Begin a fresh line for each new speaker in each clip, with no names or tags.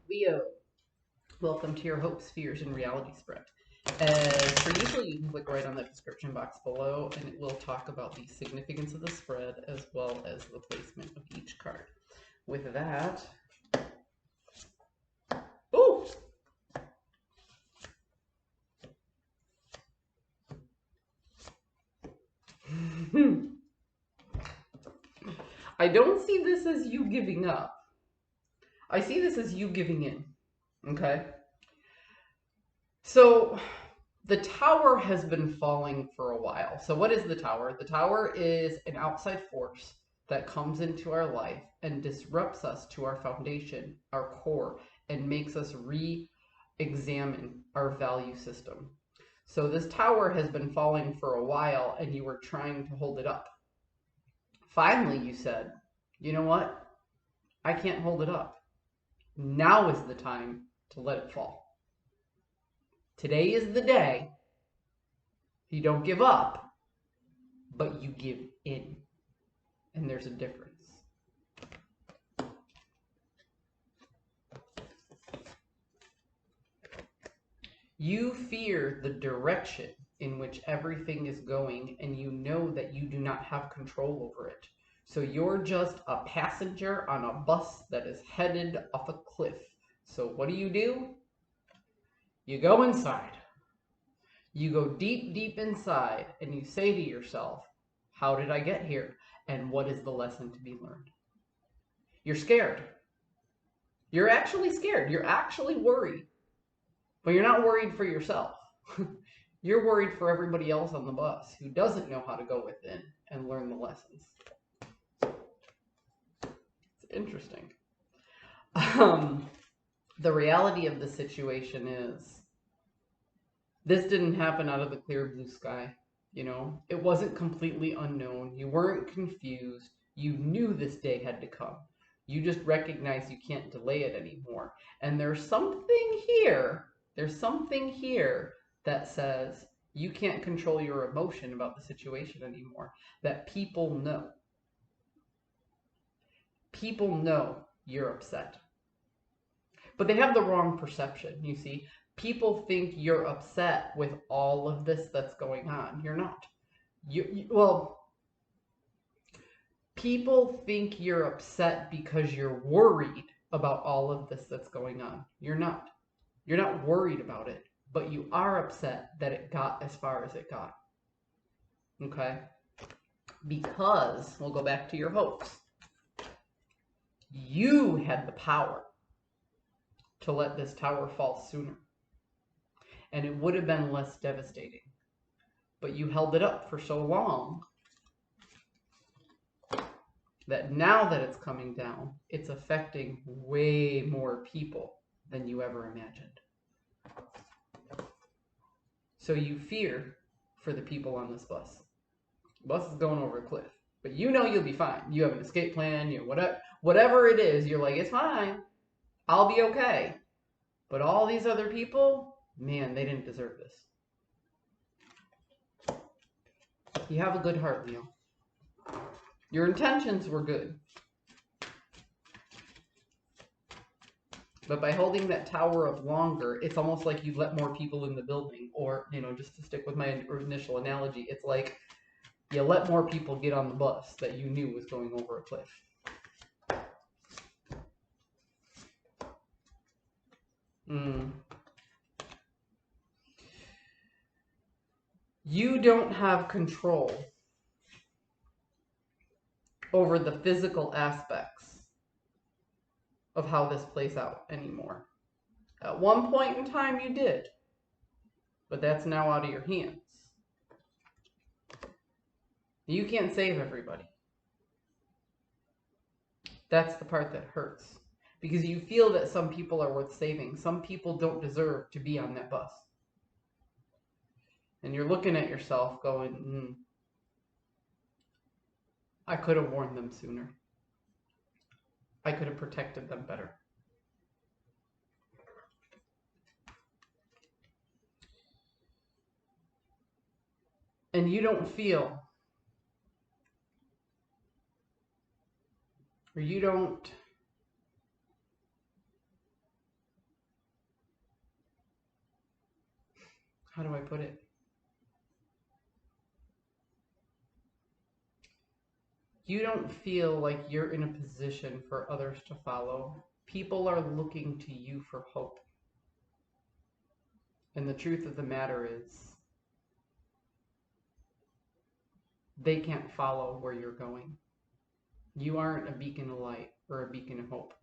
Leo, welcome to your hopes, fears, and reality spread. As per usual, you can click right on the description box below, and it will talk about the significance of the spread as well as the placement of each card. With that, oh! I don't see this as you giving up. I see this as you giving in, okay? So the tower has been falling for a while. So what is the tower? The tower is an outside force that comes into our life and disrupts us to our foundation, our core, and makes us re-examine our value system. So this tower has been falling for a while and you were trying to hold it up. Finally, you said, you know what? I can't hold it up. Now is the time to let it fall. Today is the day you don't give up, but you give in. And there's a difference. You fear the direction in which everything is going, and you know that you do not have control over it. So you're just a passenger on a bus that is headed off a cliff. So what do? You go inside. You go deep, deep inside, and you say to yourself, how did I get here? And what is the lesson to be learned? You're scared. You're actually scared. You're actually worried. But you're not worried for yourself. You're worried for everybody else on the bus who doesn't know how to go within and learn the lessons. It's interesting. The reality of the situation is this didn't happen out of the clear blue sky. You know, it wasn't completely unknown. You weren't confused. You knew this day had to come. You just recognized you can't delay it anymore. And there's something here that says you can't control your emotion about the situation anymore. That people know. People know you're upset. But they have the wrong perception, you see. People think you're upset with all of this that's going on. You're not. Well, people think you're upset because you're worried about all of this that's going on. You're not. You're not worried about it, but you are upset that it got as far as it got. Okay? Because, we'll go back to your hopes. You had the power to let this tower fall sooner. And it would have been less devastating. But you held it up for so long that now that it's coming down, it's affecting way more people than you ever imagined. So you fear for the people on this bus. The bus is going over a cliff, but you know you'll be fine. You have an escape plan, you know, whatever it is, you're like, it's fine. I'll be okay. But all these other people, man, they didn't deserve this. You have a good heart, Leo. Your intentions were good. But by holding that tower up longer, it's almost like you let more people in the building. Or, you know, just to stick with my initial analogy, it's like you let more people get on the bus that you knew was going over a cliff. You don't have control over the physical aspects of how this plays out anymore. At one point in time you did, but that's now out of your hands. You can't save everybody. That's the part that hurts, because you feel that some people are worth saving. Some people don't deserve to be on that bus. And you're looking at yourself going, I could have warned them sooner. I could have protected them better. And you don't feel, or you don't how do I put it? You don't feel like you're in a position for others to follow. People are looking to you for hope. And the truth of the matter is, they can't follow where you're going. You aren't a beacon of light or a beacon of hope.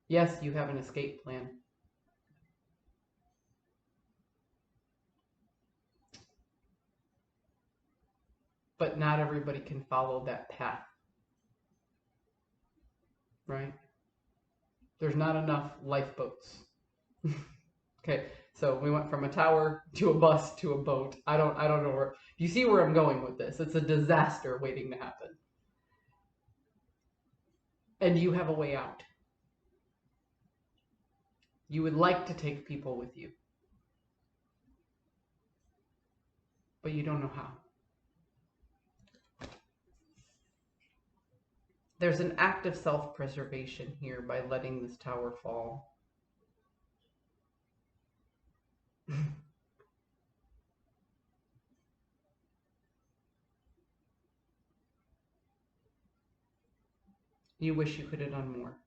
Yes, you have an escape plan. But not everybody can follow that path. Right? There's not enough lifeboats. Okay, so we went from a tower to a bus to a boat. I don't know where. You see where I'm going with this? It's a disaster waiting to happen. And you have a way out. You would like to take people with you, but you don't know how. There's an act of self-preservation here by letting this tower fall. You wish you could have done more.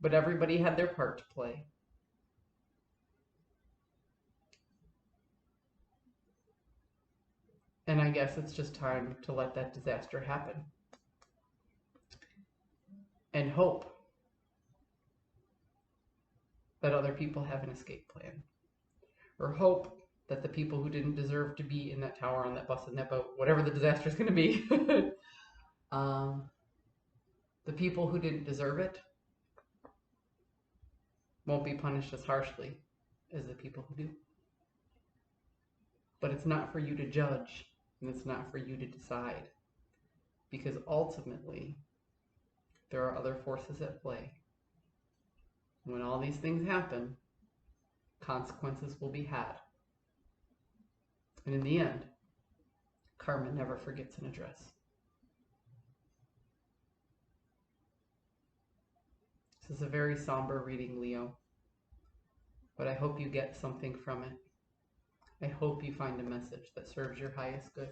But everybody had their part to play. And I guess it's just time to let that disaster happen. And hope that other people have an escape plan. Or hope that the people who didn't deserve to be in that tower, on that bus, in that boat, whatever the disaster is going to be, the people who didn't deserve it won't be punished as harshly as the people who do. But it's not for you to judge, and it's not for you to decide, because ultimately there are other forces at play. When all these things happen, consequences will be had. And in the end, karma never forgets an address. This is a very somber reading, Leo, but I hope you get something from it. I hope you find a message that serves your highest good.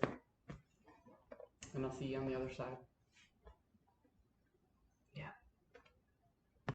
And I'll see you on the other side.